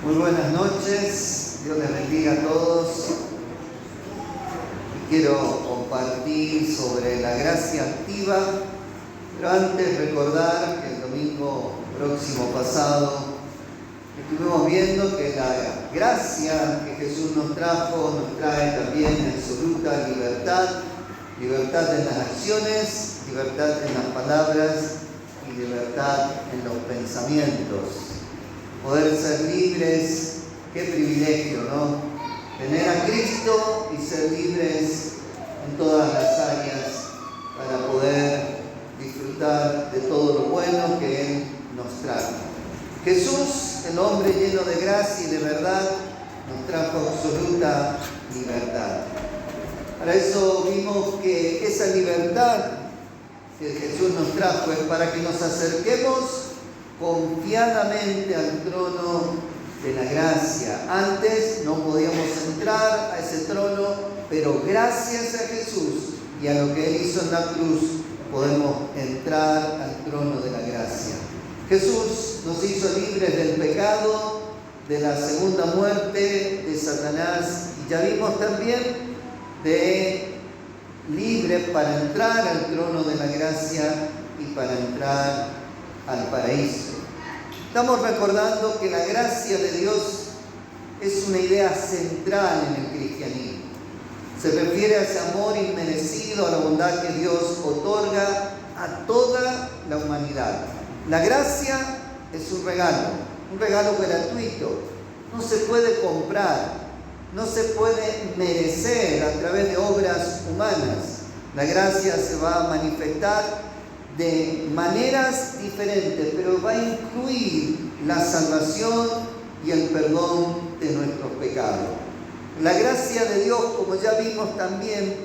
Muy buenas noches, Dios les bendiga a todos. Quiero compartir sobre la gracia activa, pero antes recordar que el domingo próximo pasado estuvimos viendo que la gracia que Jesús nos trajo nos trae también absoluta libertad, libertad en las acciones, libertad en las palabras y libertad en los pensamientos. Poder ser libres, qué privilegio, ¿no? Tener a Cristo y ser libres en todas las áreas para poder disfrutar de todo lo bueno que Él nos trajo. Jesús, el hombre lleno de gracia y de verdad, nos trajo absoluta libertad. Para eso vimos que esa libertad que Jesús nos trajo es para que nos acerquemos confiadamente al trono de la gracia. Antes no podíamos entrar a ese trono, pero gracias a Jesús y a lo que Él hizo en la cruz, podemos entrar al trono de la gracia. Jesús nos hizo libres del pecado, de la segunda muerte, de Satanás, y ya vimos también de libres para entrar al trono de la gracia y para entrar al paraíso. Estamos recordando que la gracia de Dios es una idea central en el cristianismo. Se refiere a ese amor inmerecido, a la bondad que Dios otorga a toda la humanidad. La gracia es un regalo gratuito. No se puede comprar, no se puede merecer a través de obras humanas. La gracia se va a manifestar de maneras diferentes, pero va a incluir la salvación y el perdón de nuestros pecados. La gracia de Dios, como ya vimos también,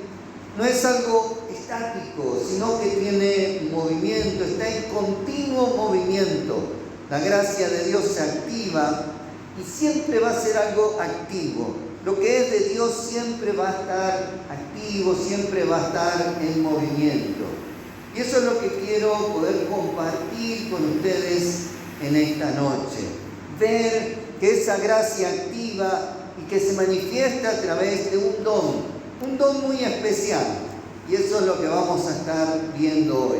no es algo estático, sino que tiene movimiento, está en continuo movimiento. La gracia de Dios se activa y siempre va a ser algo activo. Lo que es de Dios siempre va a estar activo, siempre va a estar en movimiento. Y eso es lo que quiero poder compartir con ustedes en esta noche. Ver que esa gracia activa y que se manifiesta a través de un don muy especial. Y eso es lo que vamos a estar viendo hoy.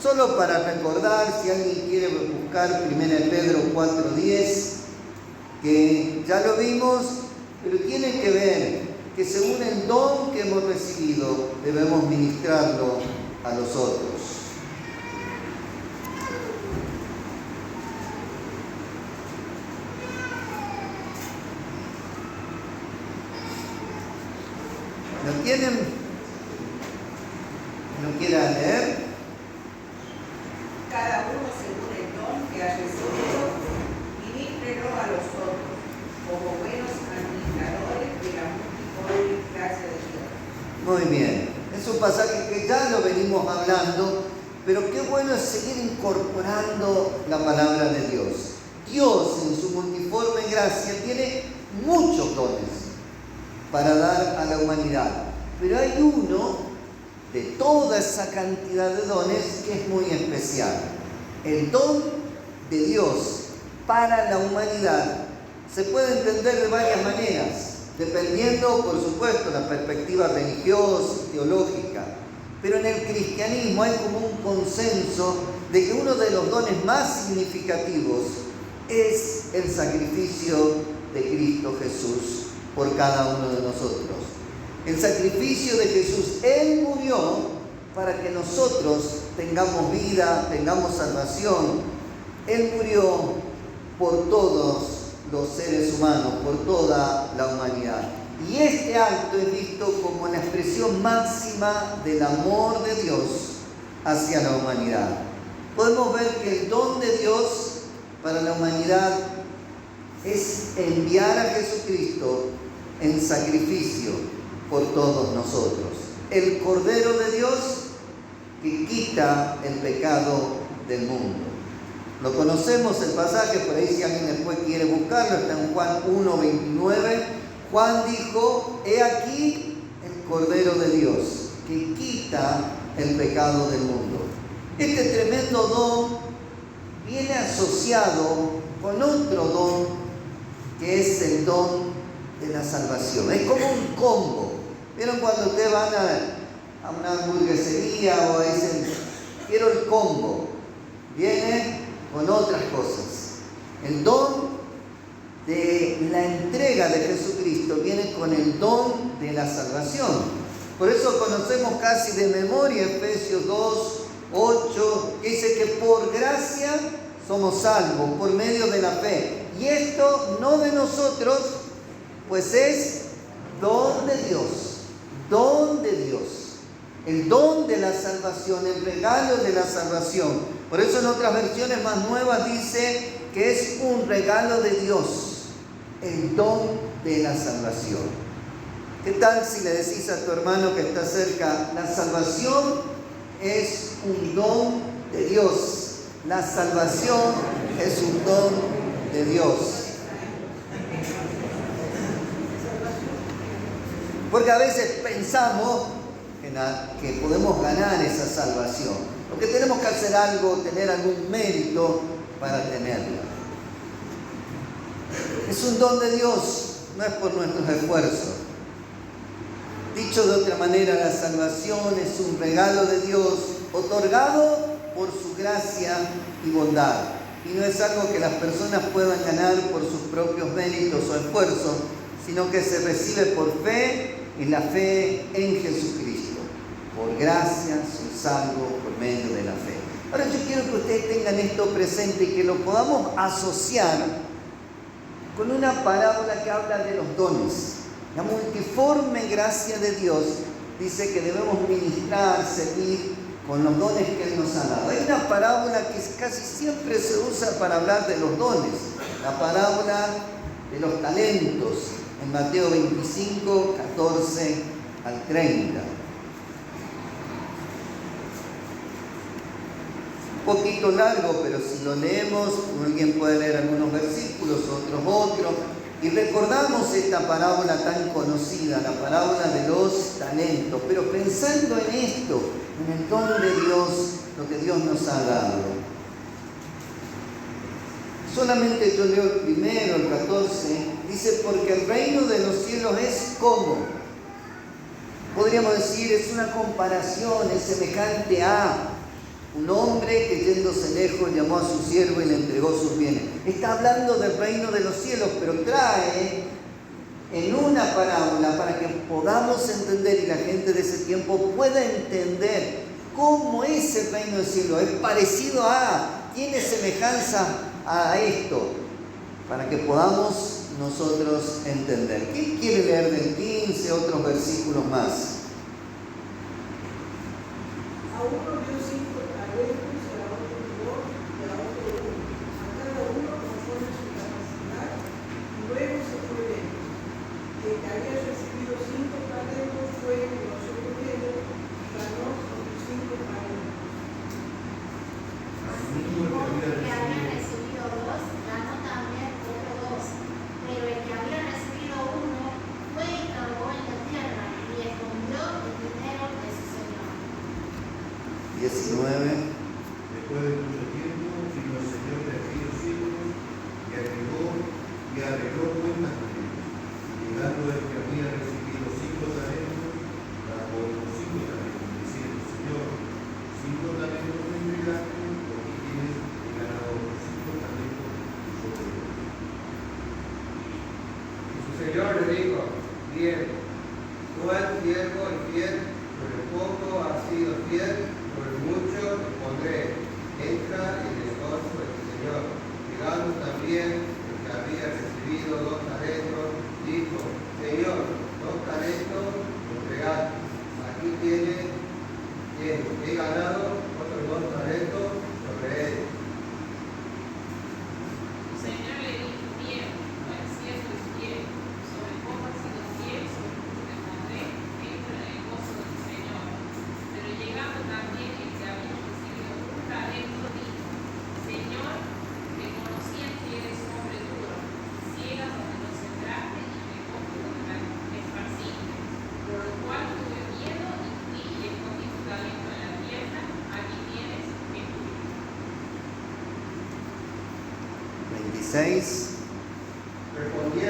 Solo para recordar, si alguien quiere buscar 1 Pedro 4:10, que ya lo vimos, pero tiene que ver que según el don que hemos recibido, debemos ministrarlo a los otros. ¿Lo tienen? ¿No quieran leer? Cada uno según el don que ha recibido, ministrelo a los otros, como buenos administradores de la multiforme gracia de Dios. Muy bien. Es un pasaje que ya lo venimos hablando, pero qué bueno es seguir incorporando la palabra de Dios. Dios en su multiforme gracia tiene muchos dones para dar a la humanidad, pero hay uno de toda esa cantidad de dones que es muy especial. El don de Dios para la humanidad se puede entender de varias maneras, dependiendo, por supuesto, la perspectiva religiosa y teológica. Pero en el cristianismo hay como un consenso de que uno de los dones más significativos es el sacrificio de Cristo Jesús por cada uno de nosotros. El sacrificio de Jesús, Él murió para que nosotros tengamos vida, tengamos salvación. Él murió por todos los seres humanos, por toda la humanidad. Y este acto es visto como la expresión máxima del amor de Dios hacia la humanidad. Podemos ver que el don de Dios para la humanidad es enviar a Jesucristo en sacrificio por todos nosotros. El Cordero de Dios que quita el pecado del mundo. Lo conocemos el pasaje, por ahí si alguien después quiere buscarlo, está en Juan 1:29. Juan dijo: he aquí el Cordero de Dios que quita el pecado del mundo. Este tremendo don viene asociado con otro don que es el don de la salvación. Es como un combo. ¿Vieron cuando ustedes van a una hamburguesería o dicen, quiero el combo? Viene con otras cosas. El don de la entrega de Jesucristo viene con el don de la salvación. Por eso conocemos casi de memoria Efesios 2, 8, que dice que por gracia somos salvos, por medio de la fe. Y esto no de nosotros, pues es don de Dios, don de Dios. El don de la salvación, el regalo de la salvación. Por eso en otras versiones más nuevas dice que es un regalo de Dios, el don de la salvación. ¿Qué tal si le decís a tu hermano que está cerca, la salvación es un don de Dios? La salvación es un don de Dios. Porque a veces pensamos que podemos ganar esa salvación, o que tenemos que hacer algo, tener algún mérito para tenerla. Es un don de Dios, no es por nuestros esfuerzos. Dicho de otra manera, la salvación es un regalo de Dios otorgado por su gracia y bondad. Y no es algo que las personas puedan ganar por sus propios méritos o esfuerzos, sino que se recibe por fe, en la fe en Jesucristo. Por gracia soy salvo por medio de la fe. Ahora yo quiero que ustedes tengan esto presente y que lo podamos asociar con una parábola que habla de los dones. La multiforme gracia de Dios dice que debemos ministrar, servir con los dones que Él nos ha dado. Hay una parábola que casi siempre se usa para hablar de los dones, la parábola de los talentos, en Mateo 25, 14 al 30. Un poquito largo, pero si lo leemos, alguien puede leer algunos versículos, otros. Y recordamos esta parábola tan conocida, la parábola de los talentos, pero pensando en esto, en el don de Dios, lo que Dios nos ha dado. Solamente yo leo el primero, el 14, dice, porque el reino de los cielos es como. Podríamos decir, es una comparación, es semejante a un hombre que yéndose lejos llamó a su siervo y le entregó sus bienes. Está hablando del reino de los cielos, pero trae en una parábola para que podamos entender y la gente de ese tiempo pueda entender cómo es el reino del cielo. Es parecido a, tiene semejanza a esto, para que podamos nosotros entender. ¿Quién quiere leer del 15 otros versículos más? A uno dio 5 talentos, a otro 2, y a otro 1, a cada uno conforme a su capacidad, y luego se fue lejos. El que había recibido 5 talentos fue y los otros bienes, ganó otros 5 talentos. El que había recibido 2, ganó también otro 2, pero el que había recibido 1 fue y cavó en la tierra y escondió el dinero de su señor. 19. Después de mucho tiempo, vino el Señor de aquellos siervos y arregló cuentas con ellos. Llegando el que había recibido 5 talentos, trajo otros 5 talentos, diciendo, Señor, 5 talentos me entregaste, porque tienes ganado otros 5 talentos sobre él. Y su señor le dijo, bien, buen siervo y fiel, sobre poco has sido fiel, sobre mucho te pondré, entra en el gozo de tu Señor. Llegando también el que había recibido 2 talentos, dijo, Señor, 2 talentos entregaste, aquí tienes, he ganado otros 2 talentos sobre él. Su señor le dijo, bien, buen siervo y fiel, sobre poco has sido fiel, sobre mucho te pondré, entra en el gozo de tu Señor. Pero llegando también el que había recibido 1 talento, dijo, Señor, te conocí en que eres hombre duro, ciega donde no sembraste y recojo donde me esparciste. Por lo cual tuve miedo y fui y escondí tu talento en la tierra, aquí tienes, es tuyo. 26. Respondiendo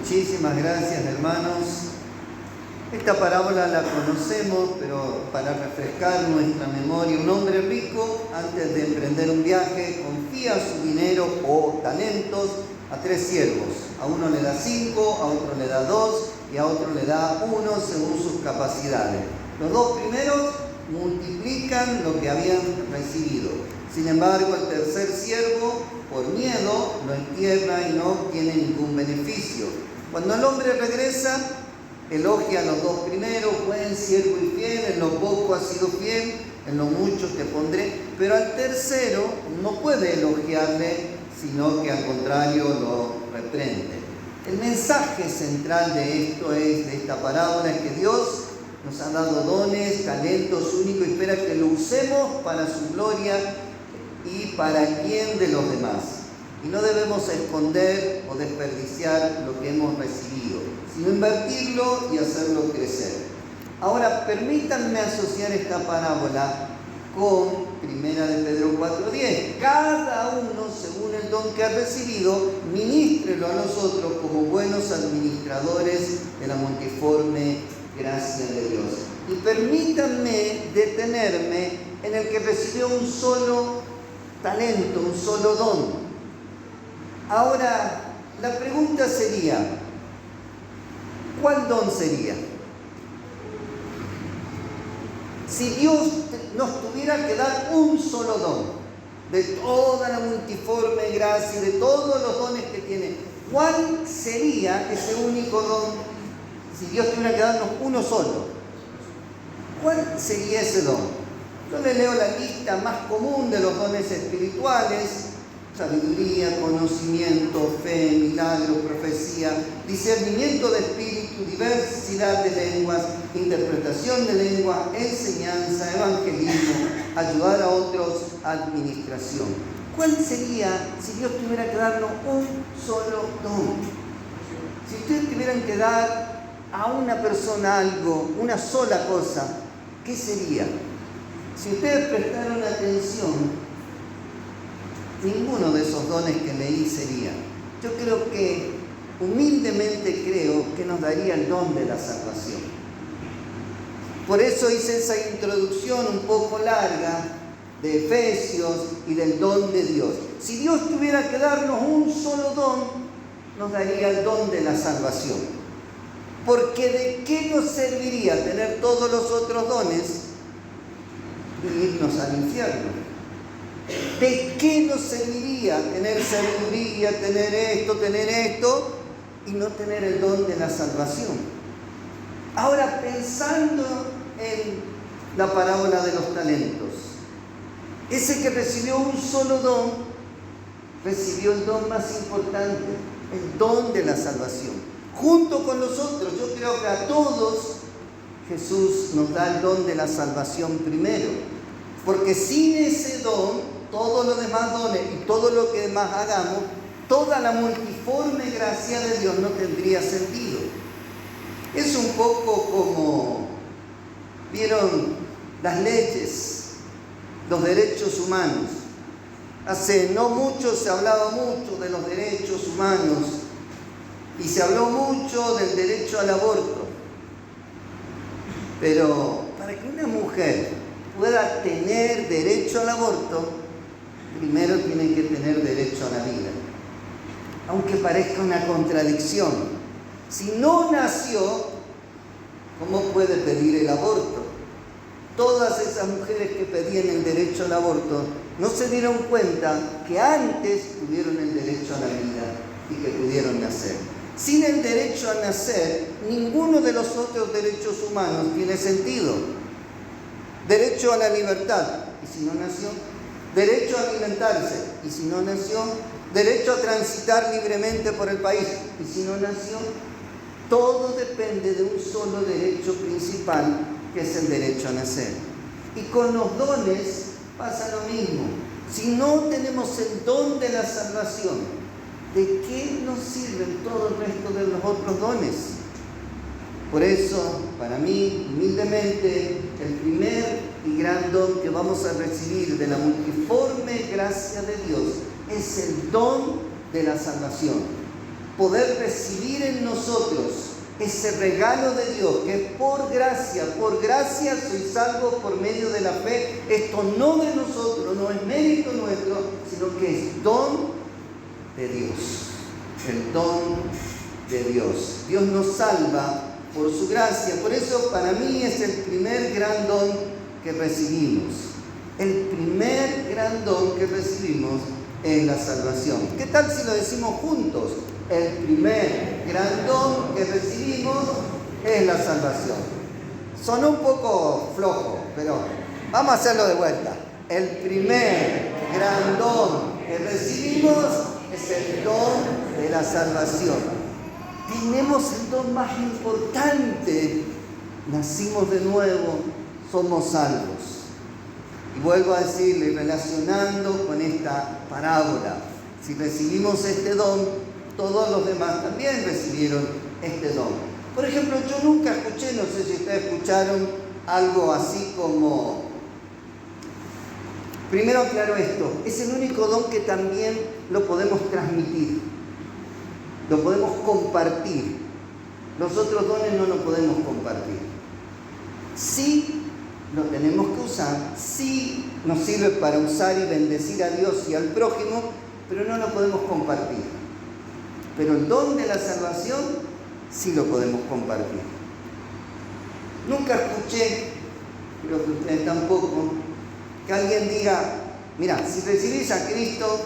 Muchísimas gracias, hermanos. Esta parábola la conocemos, pero para refrescar nuestra memoria, un hombre rico, antes de emprender un viaje, confía su dinero o talentos a 3 siervos. A uno le da 5, a otro le da 2 y a otro le da 1 según sus capacidades. Los 2 primeros multiplican lo que habían recibido. Sin embargo, el tercer siervo, por miedo, lo entierra y no obtiene ningún beneficio. Cuando el hombre regresa, elogia a los 2 primeros: buen siervo y fiel, en lo poco has sido fiel, en lo mucho te pondré. Pero al tercero no puede elogiarle, sino que al contrario lo reprende. El mensaje central de esta parábola es que Dios nos ha dado dones, talentos únicos y espera que lo usemos para su gloria y para el bien de los demás. Y no debemos esconder o desperdiciar lo que hemos recibido, sino invertirlo y hacerlo crecer. Ahora, permítanme asociar esta parábola con 1 de Pedro 4:10. Cada uno, según el don que ha recibido, ministrelo a nosotros como buenos administradores de la multiforme gracia de Dios. Y permítanme detenerme en el que recibió un solo talento, un solo don. Ahora, la pregunta sería, ¿cuál don sería? Si Dios nos tuviera que dar un solo don, de toda la multiforme gracia, de todos los dones que tiene, ¿cuál sería ese único don? Si Dios tuviera que darnos uno solo, ¿cuál sería ese don? Yo le leo la lista más común de los dones espirituales: sabiduría, conocimiento, fe, milagro, profecía, discernimiento de espíritu, diversidad de lenguas, interpretación de lenguas, enseñanza, evangelismo, ayudar a otros, administración. ¿Cuál sería si Dios tuviera que darnos un solo don? Si ustedes tuvieran que dar a una persona algo, una sola cosa, ¿qué sería? Si ustedes prestaron atención, ninguno de esos dones que leí sería. Yo creo que, humildemente creo, que nos daría el don de la salvación. Por eso hice esa introducción un poco larga de Efesios y del don de Dios. Si Dios tuviera que darnos un solo don, nos daría el don de la salvación. Porque ¿de qué nos serviría tener todos los otros dones y irnos al infierno? ¿De qué nos serviría tener sabiduría, tener esto y no tener el don de la salvación? Ahora, pensando en la parábola de los talentos, ese que recibió un solo don, recibió el don más importante, el don de la salvación. Junto con los otros, yo creo que a todos Jesús nos da el don de la salvación primero, porque sin ese don, todos los demás dones y todo lo que más hagamos, toda la multiforme gracia de Dios no tendría sentido. Es un poco como, ¿vieron las leyes, los derechos humanos? Hace no mucho se hablaba mucho de los derechos humanos y se habló mucho del derecho al aborto. Pero para que una mujer pueda tener derecho al aborto, primero tiene que tener derecho a la vida. Aunque parezca una contradicción. Si no nació, ¿cómo puede pedir el aborto? Todas esas mujeres que pedían el derecho al aborto no se dieron cuenta que antes tuvieron el derecho a la vida y que pudieron nacer. Sin el derecho a nacer, ninguno de los otros derechos humanos tiene sentido. Derecho a la libertad, ¿y si no nació? Derecho a alimentarse, ¿y si no nació? Derecho a transitar libremente por el país, ¿y si no nació? Todo depende de un solo derecho principal, que es el derecho a nacer. Y con los dones pasa lo mismo. Si no tenemos el don de la salvación, ¿de qué nos sirven todo el resto de los otros dones? Por eso, para mí, humildemente, el primer y gran don que vamos a recibir de la multiforme gracia de Dios es el don de la salvación. poder recibir en nosotros ese regalo de Dios, que es por gracia sois salvos por medio de la fe. Esto no de nosotros, no es mérito nuestro, sino que es don de Dios, el don de Dios. Dios nos salva por su gracia. Por eso para mí es el primer gran don que recibimos. El primer gran don que recibimos es la salvación. ¿Qué tal si lo decimos juntos? El primer gran don que recibimos es la salvación. Sonó un poco flojo, pero vamos a hacerlo de vuelta. El primer gran don que recibimos es el don de la salvación. Tenemos el don más importante. Nacimos de nuevo, somos salvos. Y vuelvo a decirle, relacionando con esta parábola, si recibimos este don, todos los demás también recibieron este don. Por ejemplo, yo nunca escuché, no sé si ustedes escucharon algo así como... Primero aclaro esto, es el único don que también lo podemos transmitir, lo podemos compartir. Los otros dones no los podemos compartir. Sí lo tenemos que usar, sí nos sirve para usar y bendecir a Dios y al prójimo, pero no lo podemos compartir. Pero el don de la salvación sí lo podemos compartir. Nunca escuché, creo que ustedes tampoco, que alguien diga, mira, si recibís a Cristo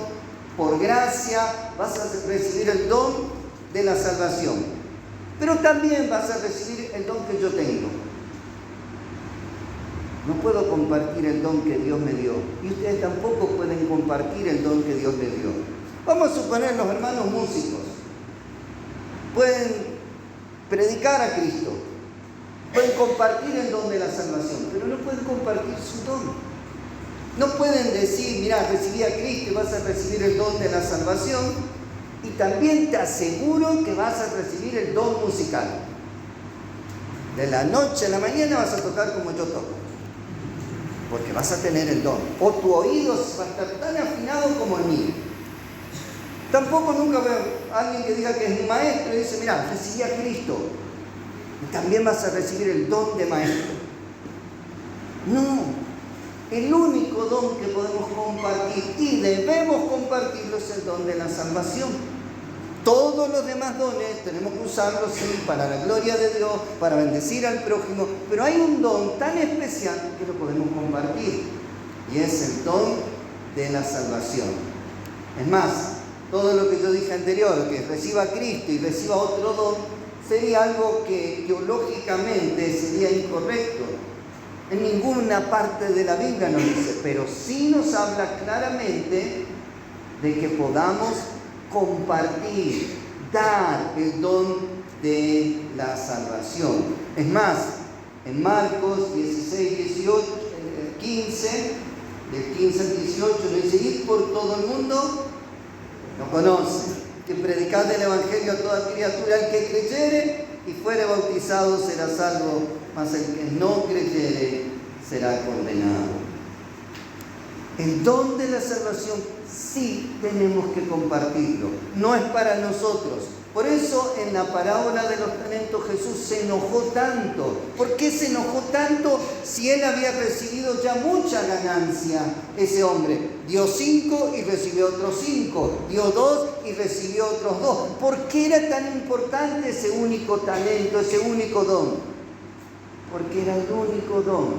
por gracia, vas a recibir el don de la salvación, pero también vas a recibir el don que yo tengo. No puedo compartir el don que Dios me dio, y ustedes tampoco pueden compartir el don que Dios les dio. Vamos a suponer los hermanos músicos. Pueden predicar a Cristo, pueden compartir el don de la salvación, pero no pueden compartir su don. No pueden decir, mira, recibí a Cristo y vas a recibir el don de la salvación, y también te aseguro que vas a recibir el don musical. De la noche a la mañana vas a tocar como yo toco, porque vas a tener el don. O tu oído va a estar tan afinado como el mío. Tampoco nunca veo a alguien que diga que es mi maestro y dice, mira, recibí a Cristo y también vas a recibir el don de maestro. No, el único don que podemos compartir y debemos compartirlo es el don de la salvación. Todos los demás dones tenemos que usarlos, sí, para la gloria de Dios, para bendecir al prójimo, pero hay un don tan especial que lo podemos compartir, y es el don de la salvación. Es más, todo lo que yo dije anterior, que reciba a Cristo y reciba otro don, sería algo que teológicamente sería incorrecto. En ninguna parte de la Biblia nos dice, pero sí nos habla claramente de que podamos compartir, dar el don de la salvación. Es más, en Marcos 16, 18, 15, del 15 al 18, nos dice, id por todo el mundo, lo conocen, que predicad el Evangelio a toda criatura, el que creyere y fuere bautizado será salvo, mas el que no creyere será condenado. El don de la salvación sí tenemos que compartirlo, no es para nosotros. Por eso en la parábola de los talentos Jesús se enojó tanto. ¿Por qué se enojó tanto si él había recibido ya mucha ganancia? Ese hombre dio 5 y recibió otros 5, dio 2 y recibió otros 2. ¿Por qué era tan importante ese único talento, ese único don? Porque era el único don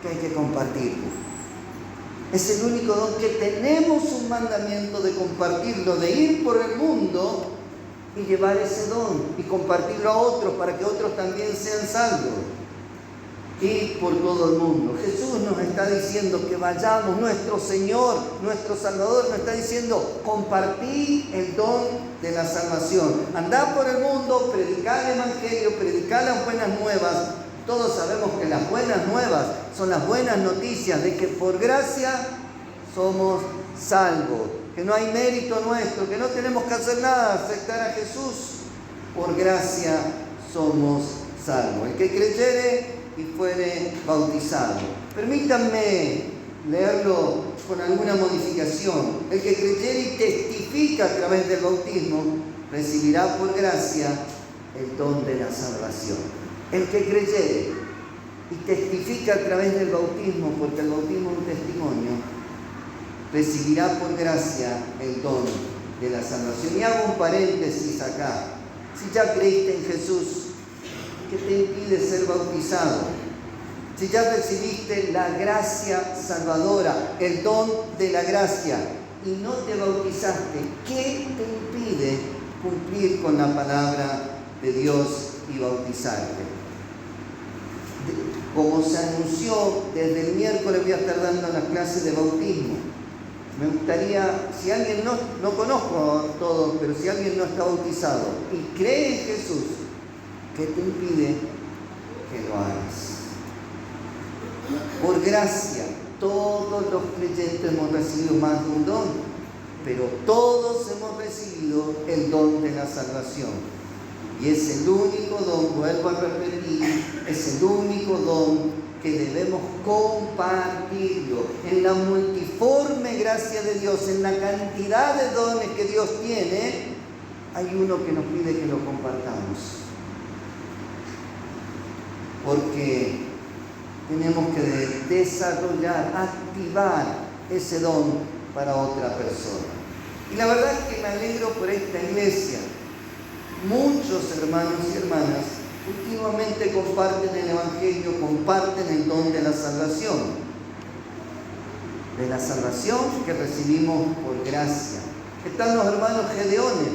que hay que compartirlo. Es el único don que tenemos un mandamiento de compartirlo, de ir por el mundo y llevar ese don y compartirlo a otros para que otros también sean salvos. Y por todo el mundo. Jesús nos está diciendo que vayamos, nuestro Señor, nuestro Salvador nos está diciendo, compartí el don de la salvación. Andá por el mundo, predicá el Evangelio, predicá las buenas nuevas. Todos sabemos que las buenas nuevas son las buenas noticias de que por gracia somos salvos, que no hay mérito nuestro, que no tenemos que hacer nada, aceptar a Jesús. Por gracia somos salvos. El que creyere y fuere bautizado. Permítanme leerlo con alguna modificación. El que creyere y testifique testifica a través del bautismo, recibirá por gracia el don de la salvación. El que creyere y testifica a través del bautismo, porque el bautismo es un testimonio, recibirá por gracia el don de la salvación. Y hago un paréntesis acá. Si ya creíste en Jesús, ¿qué te impide ser bautizado? Si ya recibiste la gracia salvadora, el don de la gracia, y no te bautizaste, ¿qué te impide cumplir con la palabra de Dios y bautizarte? Como se anunció, desde el miércoles voy a estar dando las clases de bautismo. Me gustaría, si alguien no conozco a todos, pero si alguien no está bautizado y cree en Jesús, ¿qué te impide que lo hagas? Por gracia, todos los creyentes hemos recibido más de un don, pero todos hemos recibido el don de la salvación. Y es el único don, vuelvo a repetir, es el único don que debemos compartirlo. En la multiforme gracia de Dios, en la cantidad de dones que Dios tiene, hay uno que nos pide que lo compartamos. Porque tenemos que desarrollar, activar ese don para otra persona. Y la verdad es que me alegro por esta iglesia. Muchos hermanos y hermanas últimamente comparten el Evangelio, comparten el don de la salvación que recibimos por gracia. Están los hermanos gedeones,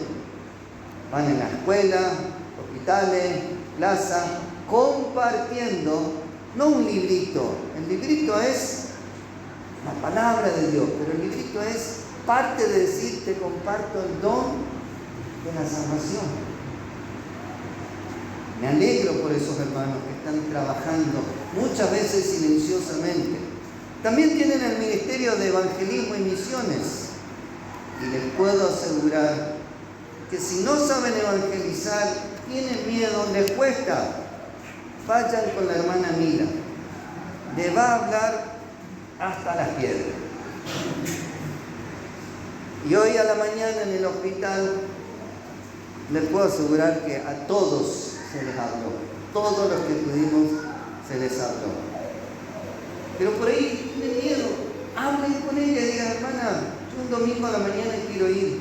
van en la escuela, hospitales, plaza, compartiendo, no un librito, el librito es la palabra de Dios, pero el librito es parte de decir, te comparto el don de la salvación. Me alegro por esos hermanos que están trabajando, muchas veces silenciosamente. También tienen el ministerio de evangelismo y misiones. Y les puedo asegurar que si no saben evangelizar, tienen miedo, les cuesta, vayan con la hermana Mila. Le va a hablar hasta las piedras. Y hoy a la mañana en el hospital, les puedo asegurar que a todos se les habló. Todos los que pudimos se les habló. Pero por ahí tienen miedo. Hablen con ella y digan, hermana, yo un domingo a la mañana quiero ir.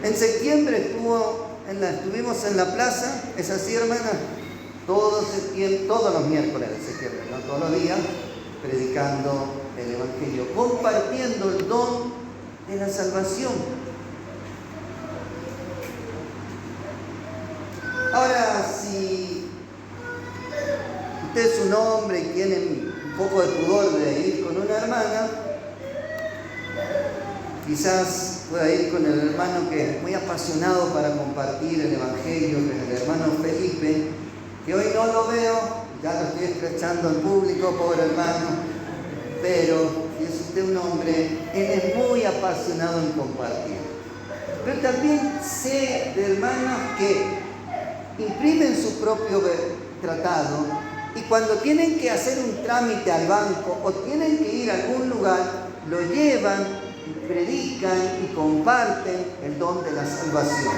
En septiembre estuvimos en la plaza, ¿es así, hermana? Todos los miércoles de septiembre, no todos los días, predicando el Evangelio, compartiendo el don de la salvación. Ahora, si usted es un hombre y tiene un poco de pudor de ir con una hermana, quizás pueda ir con el hermano que es muy apasionado para compartir el Evangelio, que es el hermano Felipe, que hoy no lo veo, ya lo estoy estrechando en público, pobre hermano, pero si es usted un hombre, él es muy apasionado en compartir. Pero también sé de hermanos que imprimen su propio tratado y cuando tienen que hacer un trámite al banco o tienen que ir a algún lugar, lo llevan, predican y comparten el don de la salvación.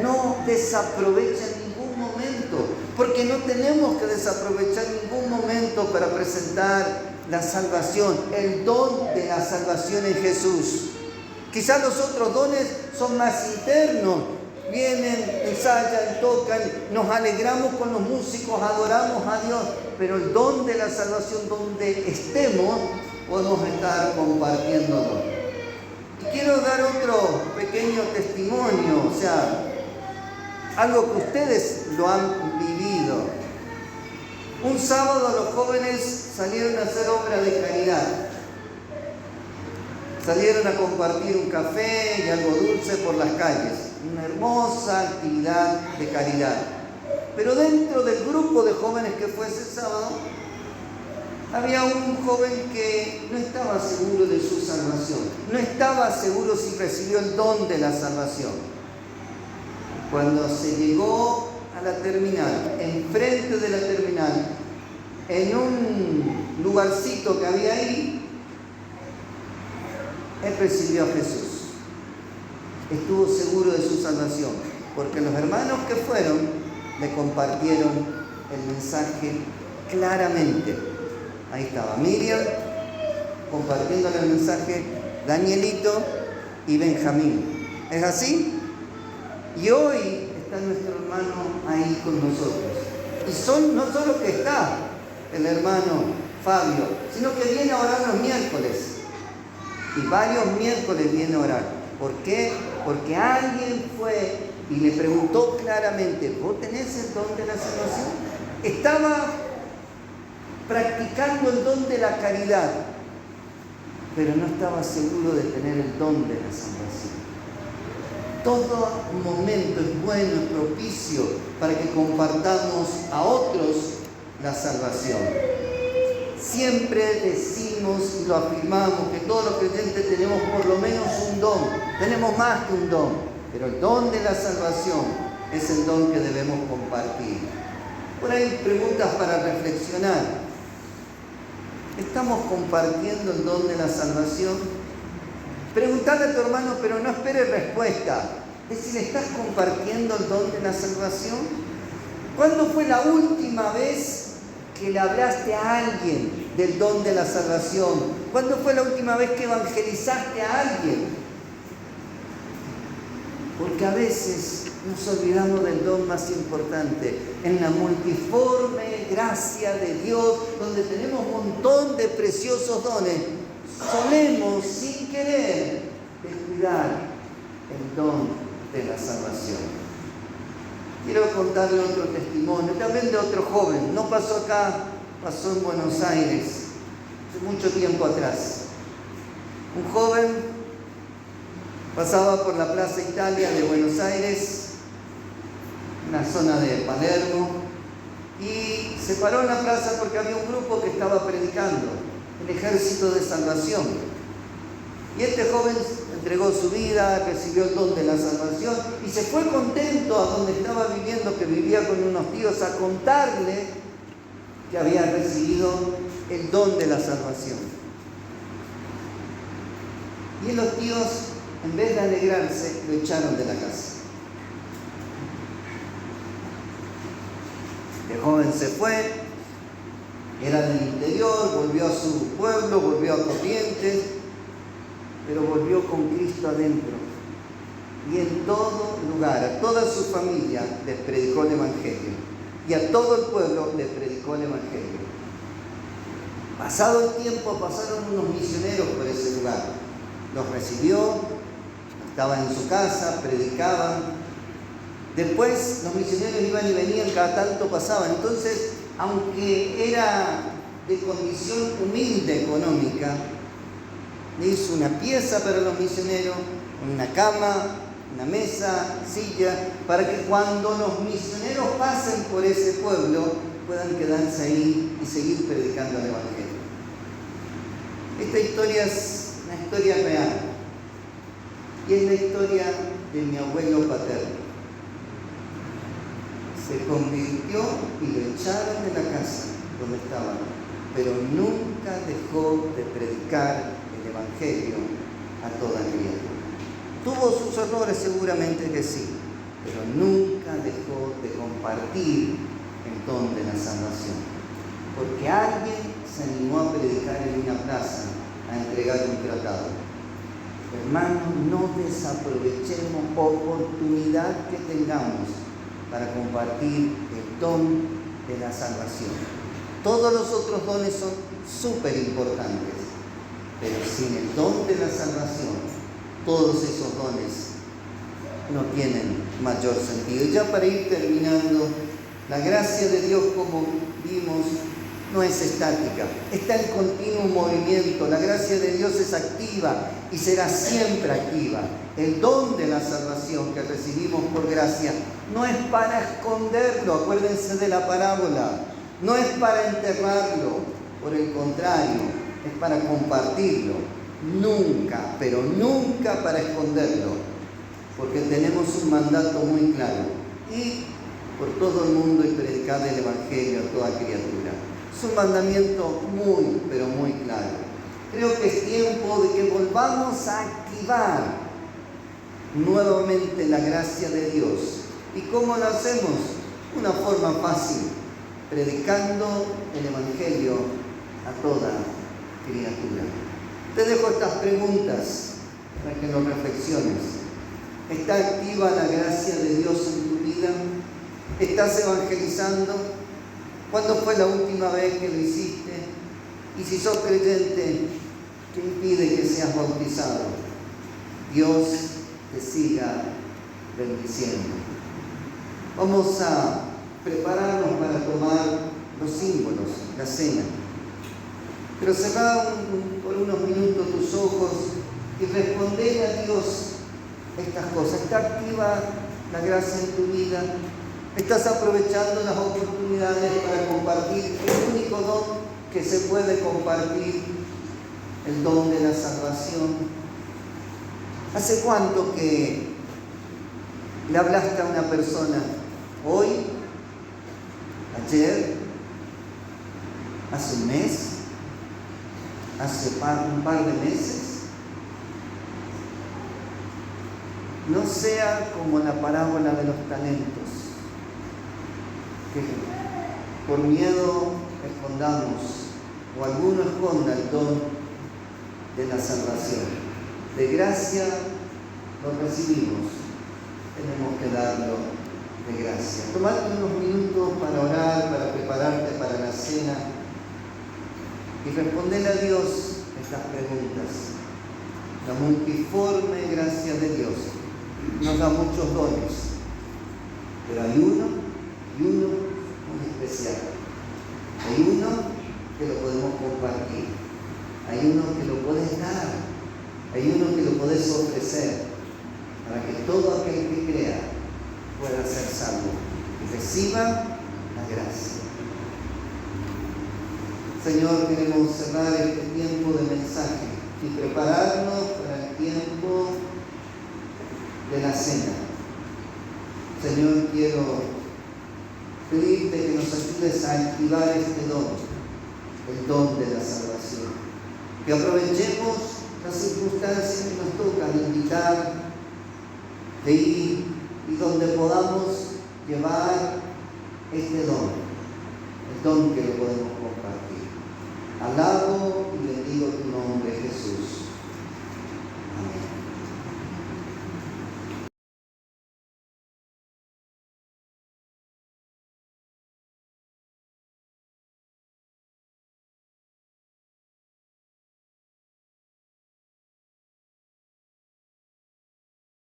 No desaprovechen ningún momento, porque no tenemos que desaprovechar ningún momento para presentar la salvación, el don de la salvación en Jesús. Quizás los otros dones son más internos. Vienen, ensayan, tocan, nos alegramos con los músicos, adoramos a Dios, pero el don de la salvación, donde estemos, podemos estar compartiéndolo. Y quiero dar otro pequeño testimonio, o sea, algo que ustedes lo han vivido. Un sábado los jóvenes salieron a hacer obra de caridad. Salieron a compartir un café y algo dulce por las calles. Una hermosa actividad de caridad. Pero dentro del grupo de jóvenes que fue ese sábado, había un joven que no estaba seguro de su salvación. No estaba seguro si recibió el don de la salvación. Cuando se llegó a la terminal, enfrente de la terminal, en un lugarcito que había ahí, Él recibió a Jesús. Estuvo seguro de su salvación, porque los hermanos que fueron le compartieron el mensaje claramente. Ahí estaba Miriam compartiéndole el mensaje, Danielito y Benjamín. ¿Es así? Y hoy está nuestro hermano ahí con nosotros. Y no solo que está el hermano Fabio, sino que viene a orar los miércoles. Y varios miércoles viene a orar. ¿Por qué? Porque alguien fue y le preguntó claramente, ¿vos tenés el don de la salvación? Estaba practicando el don de la caridad, pero no estaba seguro de tener el don de la salvación. Todo momento es bueno, es propicio para que compartamos a otros la salvación. Siempre decimos y lo afirmamos que todos los creyentes tenemos por lo menos un don. Tenemos más que un don, pero el don de la salvación es el don que debemos compartir. Por ahí preguntas para reflexionar. ¿Estamos compartiendo el don de la salvación? Preguntale a tu hermano, pero no esperes respuesta. Es decir, ¿estás compartiendo el don de la salvación? ¿Cuándo fue la última vez que le hablaste a alguien del don de la salvación? ¿Cuándo fue la última vez que evangelizaste a alguien? Porque a veces nos olvidamos del don más importante, en la multiforme gracia de Dios, donde tenemos un montón de preciosos dones. Solemos, sin querer, descuidar el don de la salvación. Quiero contarle otro testimonio, también de otro joven. No pasó acá, pasó en Buenos Aires, hace mucho tiempo atrás. Un joven pasaba por la Plaza Italia de Buenos Aires, una zona de Palermo, y se paró en la plaza porque había un grupo que estaba predicando, el Ejército de Salvación. Y este joven entregó su vida, recibió el don de la salvación y se fue contento a donde estaba viviendo, que vivía con unos tíos, a contarle que había recibido el don de la salvación. Y los tíos, en vez de alegrarse, lo echaron de la casa. El joven se fue, era del interior, volvió a su pueblo, volvió a Corrientes, pero volvió con Cristo adentro. Y en todo lugar, a toda su familia les predicó el Evangelio. Y a todo el pueblo les predicó el Evangelio. Pasado el tiempo, pasaron unos misioneros por ese lugar. Los recibió, estaban en su casa, predicaban. Después los misioneros iban y venían, cada tanto pasaban. Entonces, aunque era de condición humilde económica, le hizo una pieza para los misioneros, una cama, una mesa, silla, para que cuando los misioneros pasen por ese pueblo puedan quedarse ahí y seguir predicando el Evangelio. Esta historia es una historia real y es la historia de mi abuelo paterno. Se convirtió y lo echaron de la casa donde estaban, pero nunca dejó de predicar el Evangelio a toda criatura. Tuvo sus errores, seguramente que sí, pero nunca dejó de compartir el don de la salvación, porque alguien se animó a predicar en una plaza, a entregar un tratado. Hermanos, no desaprovechemos oportunidad que tengamos para compartir el don de la salvación. Todos los otros dones son súper importantes, pero sin el don de la salvación, todos esos dones no tienen mayor sentido. Y ya para ir terminando, la gracia de Dios, como vimos, no es estática, está en continuo movimiento. La gracia de Dios es activa y será siempre activa. El don de la salvación que recibimos por gracia no es para esconderlo, acuérdense de la parábola, no es para enterrarlo, por el contrario, es para compartirlo. Nunca, pero nunca para esconderlo, porque tenemos un mandato muy claro: ir por todo el mundo y predicar el Evangelio a toda criatura. Es un mandamiento muy, pero muy claro. creo que es tiempo de que volvamos a activar nuevamente la gracia de Dios. ¿Y cómo lo hacemos? Una forma fácil, predicando el Evangelio a toda criatura. Te dejo estas preguntas para que lo reflexiones. ¿Está activa la gracia de Dios en tu vida? ¿Estás evangelizando? ¿Cuándo fue la última vez que lo hiciste? Y si sos creyente, ¿qué impide que seas bautizado? Dios te siga bendiciendo. Vamos a prepararnos para tomar los símbolos, la cena. Pero cerrá por unos minutos tus ojos y responde a Dios estas cosas. ¿Está activa la gracia en tu vida? ¿Estás aprovechando las oportunidades para compartir el único don que se puede compartir, el don de la salvación? ¿Hace cuánto que le hablaste a una persona? ¿Hoy? ¿Ayer? ¿Hace un mes? ¿Hace un par de meses? No sea como la parábola de los talentos, que por miedo escondamos, o alguno esconda el don de la salvación. De gracia lo recibimos, tenemos que darlo de gracia. Tomate unos minutos para orar, para prepararte para la cena y responderle a Dios estas preguntas. La multiforme gracia de Dios nos da muchos dones, pero hay uno muy especial. Hay uno que lo podemos compartir, hay uno que lo puedes dar, hay uno que lo puedes ofrecer para que todo aquel que crea pueda ser salvo y reciba la gracia. Señor, queremos cerrar este tiempo de mensaje y prepararnos para el tiempo de la cena. Señor, quiero pedirte que nos ayudes a activar este don, el don de la salvación. Que aprovechemos las circunstancias que nos tocan de invitar, de ir y donde podamos llevar este don, el don que lo podemos compartir. Alabo y bendigo tu nombre.